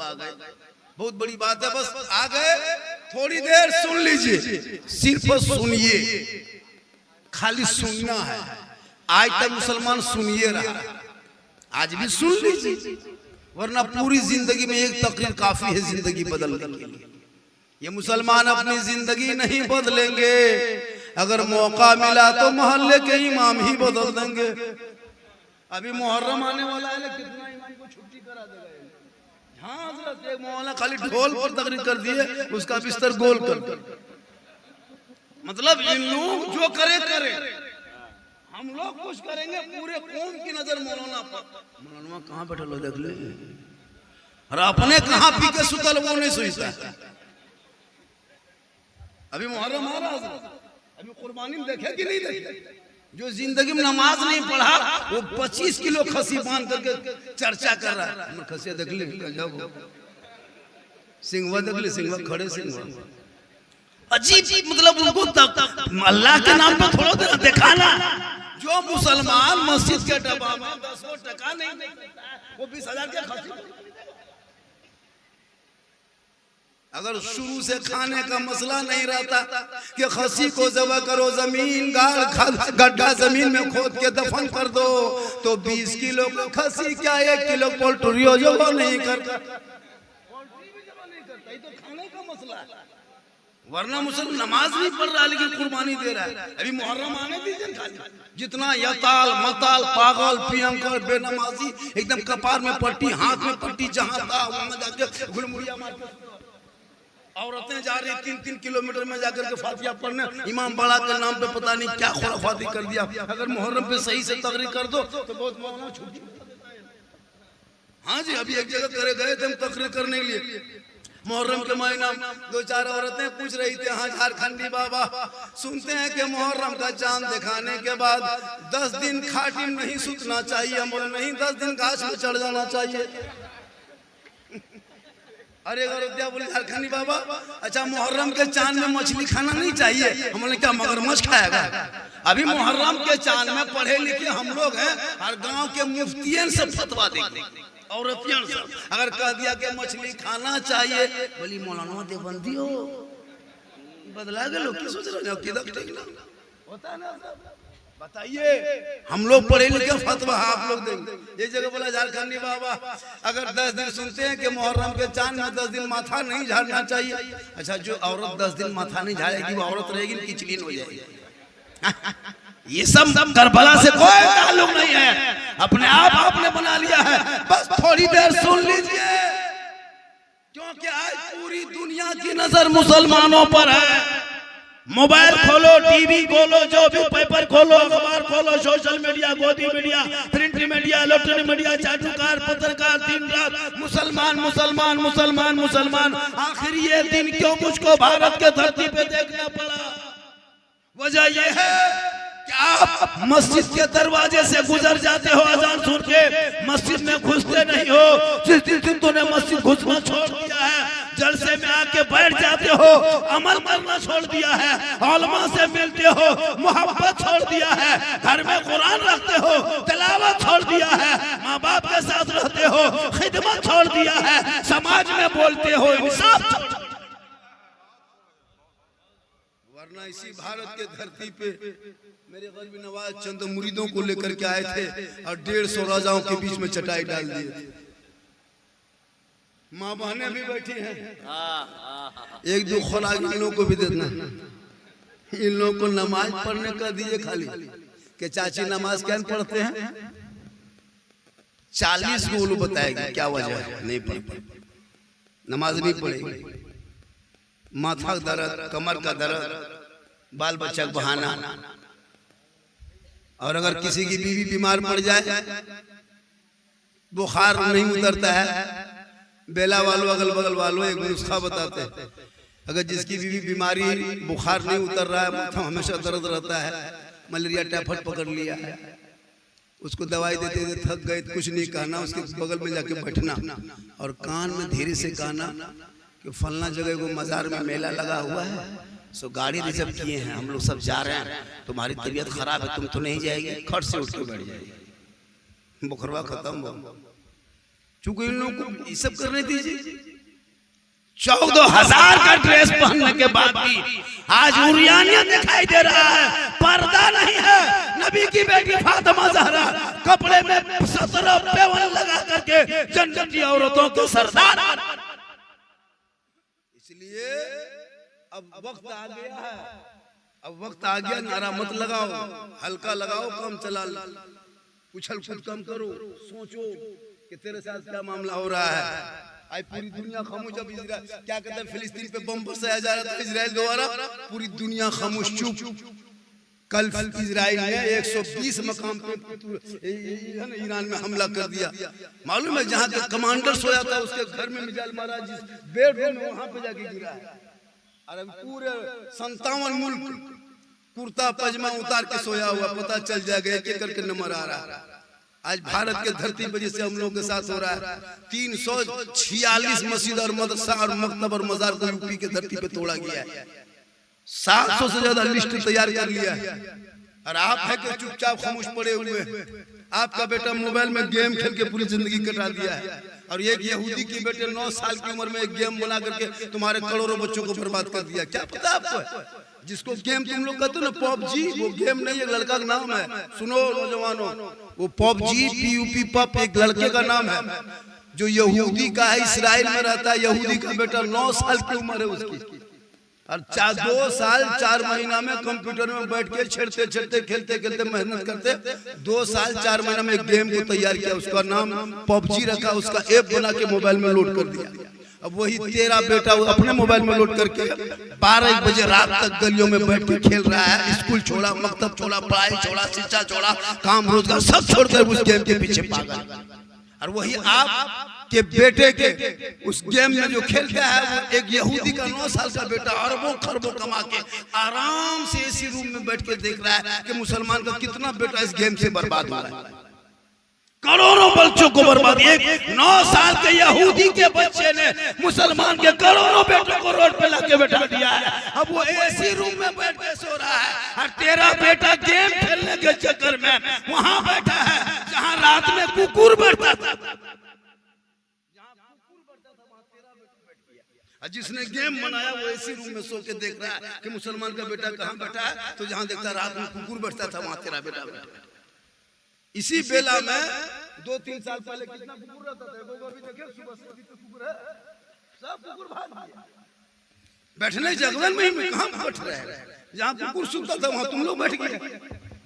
सब आ गए, बहुत बड़ी बात है। बस आ गए, थोड़ी देर सुन लीजिए, सिर्फ सुनिए, खाली सुनना है। आज तक मुसलमान सुनिए रहा, आज भी सुन लीजिए, वरना पूरी जिंदगी में एक तकरीर काफी है जिंदगी बदलने के लिए। ये मुसलमान अपनी जिंदगी नहीं बदलेंगे, अगर मौका मिला तो मोहल्ले के इमाम ही बदल देंगे। अभी मुहर्रम आने वाला है ना, कितना इमाम को छुट्टी करा देगा। हाँ हजरत, एक मौलाना खाली ढोल पर तकरीर कर दिए, उसका बिस्तर गोल कर दिया। मतलब इन लोग जो करे करे, हम लोग कुछ करेंगे, पूरे कौम की नजर मौलाना पर। मौलाना कहाँ बैठल हो देख ले, और अपने कहाँ पी के सुतल वो नहीं सोचता। अभी मुहर्रम आ रहा है, अभी कुर्बानी में देखे कि नहीं देखे? जो जिंदगी में नमाज नहीं पढ़ा वो 25 किलो खसी बांध करके चर्चा कर रहा है। खसिया देख ले, सिंघवा देख ले, सिंघवा खड़े सिंघवा, अजीब मतलब उनको अल्लाह के नाम पे थोड़ा देना दिखाना। जो मुसलमान मस्जिद के डब्बा में 10 टका नहीं देता है, वो 20,000 के खसी। अगर शुरू से खाने का मसला नहीं रहता कि खसी को ज़बह करो, जमीन गाड़ गड्ढा जमीन में खोद के दफन कर दो, तो 20 किलो का खसी क्या 1 किलो पोल्ट्री हो जो वो नहीं करता, ये तो खाने का मसला है। वरना मुसलमान नमाज नहीं पढ़ रहा लेकिन कुर्बानी दे रहा है। अभी मुहर्रम आने दीजिए, जितना यताल मताल पागल पियंकर बेनमाजी एकदम कपार में पट्टी हाथ में पट्टी जहां था वहां जाके गुलमुड़िया मार, औरतें जा रही 3-3 किलोमीटर में जाकर के फातिहा पढ़ने, इमाम बड़ा के नाम पे पता नहीं क्या खुराफाती कर दिया। अगर मुहर्रम पे सही से तकरीर कर दो तो बहुत मौलाना छूट जाता है। हाँ जी, अभी एक जगह करे गए थे हम तकरीर करने के लिए, मुहर्रम के महीना 2-4 औरतें पूछ रही थी, हाँ झारखंडी बाबा सुनते हैं कि मुहर्रम का चांद दिखाने के बाद 10 दिन खाटी में नहीं सूतना चाहिए। हम बोले नहीं, 10 दिन घास में चढ़ जाना चाहिए। अरे अयोध्या बोले झारखंडी बाबा, अच्छा मुहर्रम के चांद में मछली खाना नहीं चाहिए। हम बोले क्या मगरमच्छ खाएगा? अभी मुहर्रम के चांद में पढ़े लिखे हम लोग हैं, हर गांव के मुफ्तियन से फतवा देंगे, औरतियन से अगर कह दिया कि मछली खाना चाहिए, बोली मौलाना देवबंदी हो बदला गए लोग, क्या सोच रहे हो? किधर ठीक ना होता है ना, बताइए। हम लोग पढ़े लिखे फतवा आप लोग देंगे। ये जगह बोला झारखंडी बाबा अगर 10 दिन सुनते हैं कि मुहर्रम के चांद में 10 दिन माथा नहीं झाड़ना चाहिए। अच्छा, जो औरत 10 दिन माथा नहीं झाड़ेगी वो औरत रहेगी, किचलीन हो जाएगी। ये सब करबला से कोई ताल्लुक नहीं है, अपने आप आपने बना लिया है। बस थोड़ी देर सुन लीजिए, क्योंकि आज पूरी दुनिया की नजर मुसलमानों पर है। मोबाइल खोलो, टीवी खोलो, जो भी पेपर खोलो, अखबार खोलो, सोशल मीडिया, गोदी media, print media, electronic media, चाटुकार पत्रकार, दिन रात मुसलमान मुसलमान मुसलमान मुसलमान। आखिर ये दिन क्यों मुझको भारत के धरती पे देखना पड़ा? वजह ये है कि आप मस्जिद के दरवाजे से गुजर जाते हो, अजान सुन के मस्जिद में घुसते नहीं हो। जिस दिन तूने मस्जिद घुसना छोड़ दिया है, जलसे में आके बैठ जाते हो, अमल करना छोड़ दिया है, उलमा से मिलते हो, मोहब्बत छोड़ दिया है, घर में कुरान रखते हो, तिलावत छोड़ दिया है, माँ बाप के साथ रहते हो, खिदमत छोड़ दिया है, समाज में बोलते हो इंसाफ छोड़ दिया। वरना इसी भारत के धरती पे मेरे गरीब नवाज चंद मुरीदों को लेकर के आए थे और 150 राजाओं के बीच में चटाई डाल दी। माँ बहने भी बैठी हैं, एक दो खुराक इन लोगों को भी देना। इन लोगों को नमाज पढ़ने का दिए खाली कि चाची नमाज क्या पढ़ते हैं, 40 को लोग बताएगी क्या वजह है नहीं पढ़, नमाज नहीं पढ़ेगी। माथा का दर्द, कमर का दर्द, बाल बच्चा का बहाना, और अगर किसी की बीवी बीमार पड़ जाए, बुखार नहीं उतरता है, बेला वालों अगल बगल वालों एक नुस्खा बताते हैं, अगर जिसकी बीवी बीमारी बुखार नहीं उतर रहा है, माथा हमेशा दर्द रहता है, मलेरिया टाइफाइड पकड़ लिया है, उसको दवाई देते थे, थक गए, कुछ नहीं कहना, उसके बगल में जाके बैठना और कान में धीरे से कहना कि फलना जगह को मजार में मेला लगा हुआ है, सो गाड़ी रिजर्व किए हैं, हम लोग सब जा रहे हैं, तुम्हारी तबीयत खराब है, तुम तो नहीं जाएगी, खट से उठ के बैठ जाएगी, बुखरवा खत्म हो। चूंकि इन लोगों को ये सब करने दीजिए। 14,000 का ड्रेस पहनने के बाद भी आज उरियानियत दिखाई दे रहा है, पर्दा नहीं है। नबी की बेटी फातिमा ज़हरा कपड़े में 17 पेवन लगा करके जन्नती औरतों के सरदार। इसलिए अब वक्त आ गया है, अब वक्त आ गया, नारा मत लगाओ, हल्का लगाओ, काम चला, उछल कूद कम करो, सोचो कि तेरे साथ क्या मामला हो रहा है। आज पूरी दुनिया खामोश, जब इजराइल क्या कहते हैं फिलिस्तीन पे बम बरसाया जा रहा था इजराइल द्वारा, पूरी दुनिया खामोश चुप। कल इजराइल ने 120 मकाम पे ईरान में हमला कर दिया। मालूम है जहाँ के कमांडर सोया था उसके घर में मिसाइल मारा, जिस बेडरूम में वहां पे जाके गिरा है। और पूरे 57 मुल्क कुर्ता पजामा उतार के सोया हुआ, पता चल जाएगा एक एक करके नंबर आ रहा है। आज भारत के धरती पर जिससे हम लोगों के साथ हो रहा है, 346 मस्जिद और मदरसा और मकतब और मजार को यूपी के धरती पे तोड़ा गया है। 700 से ज्यादा लिस्ट तैयार कर लिया है। और आप है कि चुपचाप खामोश पड़े हुए। आपका बेटा मोबाइल में गेम खेल के पूरी जिंदगी कटा दिया है। और एक यहूदी की बेटे 9 साल की उम्र में एक गेम बना करके तुम्हारे करोड़ों बच्चों को बर्बाद कर दिया। क्या पता आपको? जिसको गेम तुम लोग कहते हो ना पबजी, वो गेम नहीं, एक लड़का का नाम है। सुनो नौजवानों, वो पबजी PUP पप एक लड़के का नाम है जो यहूदी का है, इसराइल में रहता है। यहूदी का बेटा 9 साल की उम्र है उसकी, और 2 साल 4 महीना में कंप्यूटर में बैठ के छेड़ते छेड़ते खेलते खेलते मेहनत करते 2 साल 4 महीना में एक गेम को तैयार किया, उसका नाम पबजी रखा, उसका ऐप बना के मोबाइल में लोड कर दिया। अब वही तेरा बेटा अपने मोबाइल में लोड करके 12 बजे रात तक गलियों में बैठ के खेल रहा है। स्कूल छोड़ा, मकतब छोड़ा, पढ़ाई छोड़ा, शिक्षा छोड़ा, काम रोजगार सब छोड़कर उस गेम के पीछे पागल। और वही आप के बेटे के उस गेम में जो खेलता है, वो एक यहूदी का 9 साल का बेटा अरबों खरबों कमा के आराम से इसी रूम में बैठ के देख रहा है कि मुसलमान का कितना बेटा इस गेम से बर्बाद हो रहा है। करोड़ों बच्चों को बर्बाद, एक 9 साल के यहूदी के बच्चे ने मुसलमान के करोड़ों बेटों को रोड पे लाके बैठा दिया है। अब वो एसी रूम में बैठ के सो रहा है, और तेरा बेटा गेम खेलने के चक्कर में वहां बैठा है जहां रात में कुकुर बैठता था। जिसने गेम बनाया वो एसी रूम में सो के देख रहा है कि मुसलमान का बेटा कहाँ बैठा है, तो जहां देखता रात में कुकुर बैठता था वहां तेरा बेटा बैठा। इसी बेला में 2-3 साल पहले कितना कुकुर रहता था, अभी देखे सुबह से अभी तो कुकुर है, सब कुकुर भाग गया। बैठने जगह में कहां बैठ रहे हैं, जहां कुकुर सुनता था वहां तुम लोग बैठ गए।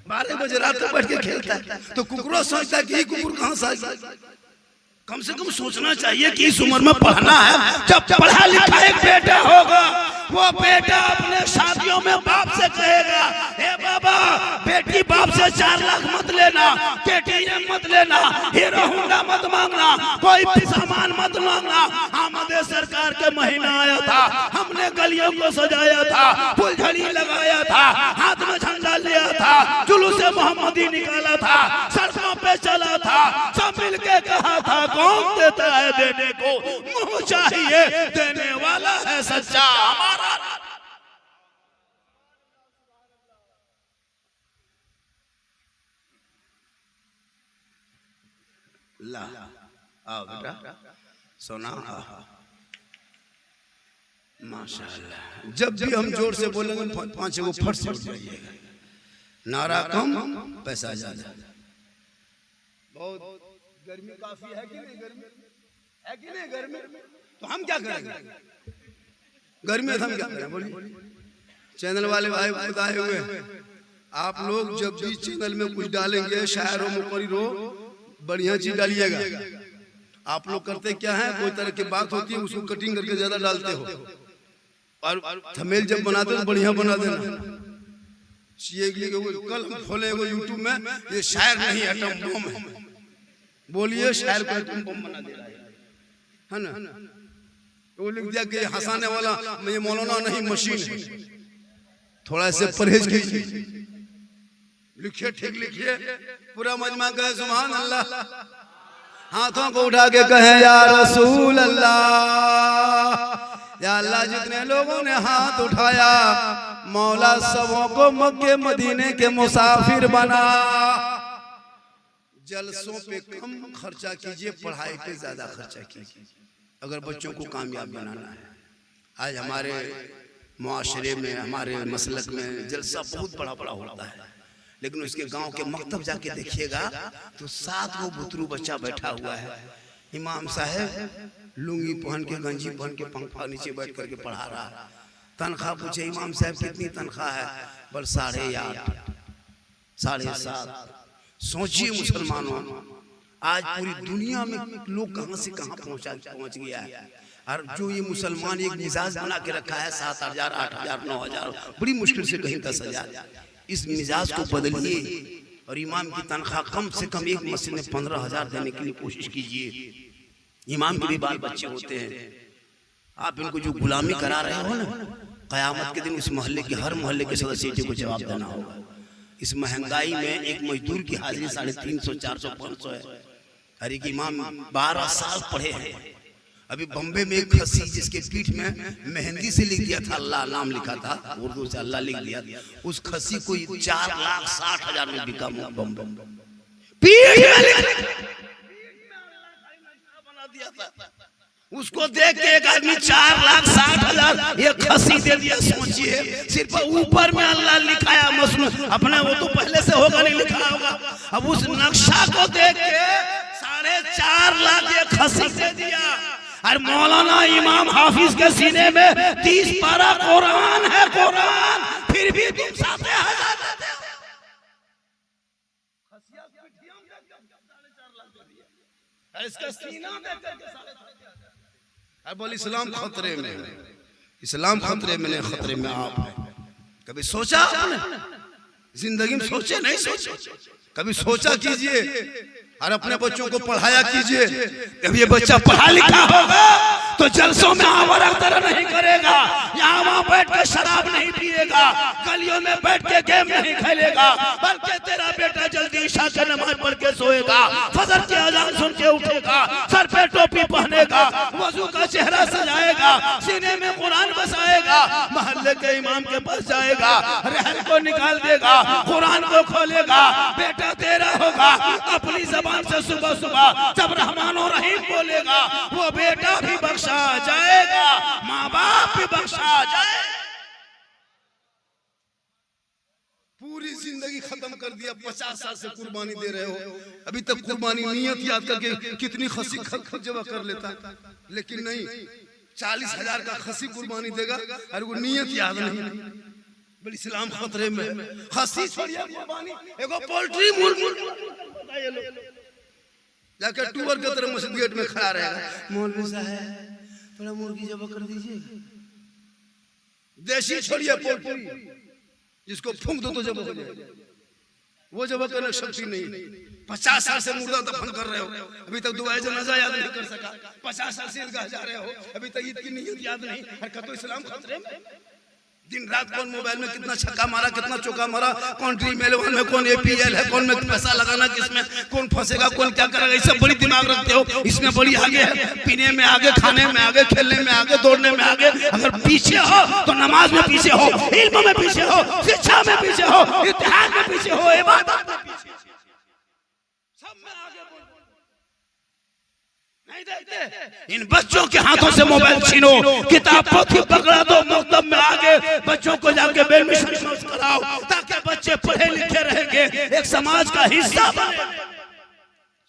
12 बजे रात तक बैठ के खेलता है, तो कुकुर सोचता है कि ये कुकुर कहां से आया। कम से कम सोचना चाहिए कि इस उम्र में पढ़ना है। जब पढ़ा लिखा एक बेटा होगा, वो बेटा अपने शादियों में बाप से कहेगा, हे बाबा बेटी बाप से 4 लाख मत लेना, KTM मत लेना, हीरो होंडा मत मांगना, कोई भी सामान मत मांगना। आमदे सरकार के महीना आया था, हमने गलियों को सजाया था, फुलझड़ी लगाया था, हाथ में झंडा लिया था, जुलूस मोहम्मदी निकाला था, सड़कों पे चला था, सब मिलके कहा था कौन देता है देने को, मुंह चाहिए देने वाला है सच्चा हमारा। ला आओ बेटा सोना, माशाअल्लाह। जब भी हम जोर से बोलेंगे 5 को फट से उठ जाइएगा। नारा कम पैसा ज्यादा। बहुत गर्मी काफी है कि नहीं, गर्मी है कि नहीं, गर्मी तो हम क्या करेंगे, गर्मी में हम क्या करें बोलिए। चैनल वाले भाई बताए हुए, आप लोग जब भी चैनल में कुछ डालेंगे, शायर हो मुकर्रिर हो, बढ़िया चीज डालिएगा। आप लोग करते क्या है, कोई तरह की बात होती है उसको कटिंग करके ज्यादा डालते हो, और थंबनेल जब बनाते हो बढ़िया बना देना। कल हम खोले यूट्यूब में, ये शायर नहीं एटम बम है, बोलिए शायर को एटम बम बना दे रहा है ना। वो लिख दिया कि हंसाने वाला ये मौलाना नहीं मशीन है, थोड़ा से परहेज कीजिए। लिखिए ठीक लिखिए, पूरा मजमा कहे सुभान अल्लाह, हाथों को उठा के कहे या रसूल अल्लाह। या अल्लाह जितने लोगों ने हाथ उठाया, मौला सबों को मक्के मदीने के मुसाफिर बना। जलसों पे कम खर्चा कीजिए, पढ़ाई पे ज्यादा खर्चा कीजिए अगर बच्चों को कामयाब बनाना है। आज हमारे मुआशरे में, हमारे मसलक में जलसा बहुत बड़ा बड़ा होता है, लेकिन उसके गांव के मकतब जाके देखिएगा तो 7 गो बुतरू बच्चा बैठा हुआ है। इमाम साहब लुंगी पहन के, गंजी पहन के, पंखा नीचे बैठ करके पढ़ा रहा। तनख्वाह पूछे इमाम साहब कितनी तनख्वाह है? बोल 8.5 7.5। सोचिए मुसलमानों, आज पूरी दुनिया में लोग कहां से कहां पहुंच गया है। और जो ये मुसलमान एक मिजाज बना के रखा है 7,000 8,000 9,000, बड़ी मुश्किल से कहीं 10,000, इस मिजाज को बदलिए और इमाम की तनख्वाह कम से कम एक मस्जिद में 15,000 देने के लिए कोशिश कीजिए। इमाम के भी बाल बच्चे होते हैं, आप इनको जो गुलामी करा रहे हो ना, कयामत के दिन इस मोहल्ले के हर मोहल्ले के सदस्य को जवाब देना होगा। इस महंगाई में एक मजदूर की हाजिरी 350 400 500 है। अरे कि इमाम 12 साल पढ़े हैं। अभी बम्बे में एक खसी जिसके पीठ में मेहंदी से लिख दिया था अल्लाह, नाम लिखा था उर्दू से अल्लाह लिख दिया, उस खसी को 4,60,000 में बिका बम्बे पीठ बना दिया था। उसको देख के एक आदमी 4,60,000 ये खसी दे दिया। सोचिए, सिर्फ ऊपर में अल्लाह लिखाया मसनू, अपने वो तो पहले से होगा नहीं लिखा होगा। अब उस नक्शा को देख के 4.5 लाख ये खसी दे दिया। और मौलाना इमाम हाफिज के सीने में 30 पारा कुरान है, कुरान, फिर भी तुम 7,000 देते हो। इसका सीना बोल इस्लाम खतरे में, इस्लाम खतरे में नहीं, खतरे में आप हैं। कभी सोचा आपने जिंदगी में? सोचे नहीं सोचे, कभी सोचा कीजिए और अपने बच्चों को पढ़ाया कीजिए। जब ये बच्चा पढ़ा लिखा होगा तो जलसों में आवारा तरह नहीं करेगा, यहाँ वहाँ बैठ के शराब नहीं पिएगा, गलियों में बैठ के गेम नहीं खेलेगा, बल्कि तेरा बेटा जल्दी ईशा की नमाज पढ़ के सोएगा, फजर की अजान सुन के उठेगा, सर पे टोपी पहनेगा, वजू का चेहरा सजाएगा, सीने में कुरान बसाएगा, मोहल्ले के इमाम के पास जाएगा, रहल को निकाल देगा, कुरान को खोलेगा। बेटा तेरा होगा, अपनी जबान से सुबह सुबह जब रहमान और रहीम बोलेगा, वो बेटा भी बख्शा जाएगा, माँ बाप भी बख्शा जाए। पूरी जिंदगी खत्म कर दिया, 50 साल से कुर्बानी दे रहे हो, अभी तक कुर्बानी नियत याद करके कितनी खसी जमा कर लेता, लेकिन नहीं, 40,000 का खसी कुर्बानी देगा और वो नियत याद नहीं। बड़ी इस्लाम खतरे में। खसी छोड़िए कुर्बानी, एगो पोल्ट्री मुर्गी जाकर टूर के तरह मस्जिद गेट में खड़ा रहेगा, मौलवी साहब थोड़ा मुर्गी जबा कर दीजिए। देशी छोड़िए पोल्ट्री, जिसको फूंक दो तो जबा हो जाएगा, वो जबा करने की शक्ति नहीं। 50 साल से मुर्दा दफन कर रहे हो, अभी तक दुआए जनाजा याद नहीं कर सका। 50 साल से ईदगाह जा रहे हो, अभी तक ईद की नियत याद नहीं। हरकत इस्लाम खतरे में। दिन रात कौन मोबाइल में कितना छक्का मारा, कितना चौका मारा, कौन ड्रीम 11 में, कौन APL है, कौन में पैसा लगाना, किसमें कौन फंसेगा, कौन क्या करेगा, ये सब बड़ी दिमाग रखते हो। इसमें बड़ी आगे है, पीने में आगे, खाने में आगे, खेलने में आगे, दौड़ने में आगे। अगर पीछे हो तो नमाज में पीछे हो, इल्म में पीछे हो, शिक्षा में पीछे हो, इत्तेहाद में पीछे हो, इबादत में पीछे, सब में आगे नहीं देखते। इन बच्चों के हाथों से मोबाइल छीनो, किताब पोथी पकड़ा दो, मकतब में आगे बच्चों को जाके बेडमिशन कराओ, ताकि बच्चे पढ़े लिखे रहेंगे, एक समाज का हिस्सा बने।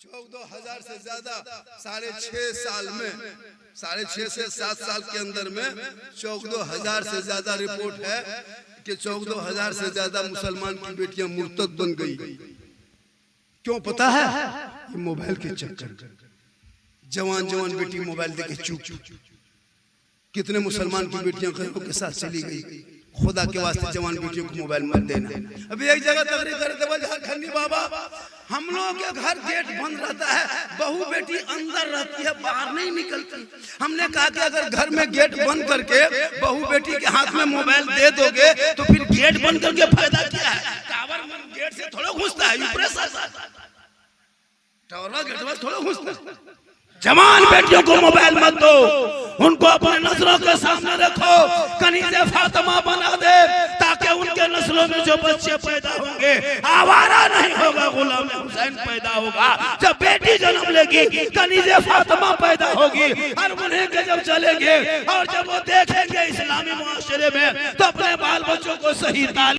14,000 से ज्यादा 6.5 साल में, 6.5 से 7 साल के अंदर में 14,000 से ज्यादा रिपोर्ट है कि 14,000 से ज्यादा मुसलमान की बेटियां मुर्तद बन गई। क्यों पता है? ये मोबाइल के चक्कर। जवान जवान बेटी मोबाइल देके चुप। कितने मुसलमान की बेटियां घरों के साथ चली गई। खुदा के वास्ते जवान बेटियों को मोबाइल मत देना। अभी एक जगह तकरीर कर रहे थे झारखंडी बाबा, हम लोग के घर गेट बंद रहता है, बहू बेटी अंदर रहती है, बाहर नहीं निकलती। हमने कहा कि अगर घर में गेट बंद करके बहू बेटी के हाथ में मोबाइल दे दोगे तो फिर गेट बंद करके फायदा क्या है? टावर गेट से थोड़ा घुसता है, टावर गेट में थोड़ा घुसता है। जवान बेटियों को मोबाइल मत दो, उनको अपने नजरों के सामने रखो, कनीज़े फातिमा बना दे, ताकि उनके के नस्लों में जो बच्चे पैदा होंगे आवारा नहीं होगा, गुलाम हुसैन पैदा होगा। जब बेटी जन्म लेगी कनीज़े फातिमा पैदा होगी, हर मुन्हे के जब चलेंगे और जब वो देखेंगे इस्लामी मुआशरे में तो अपने बाल बच्चों को सही तालीम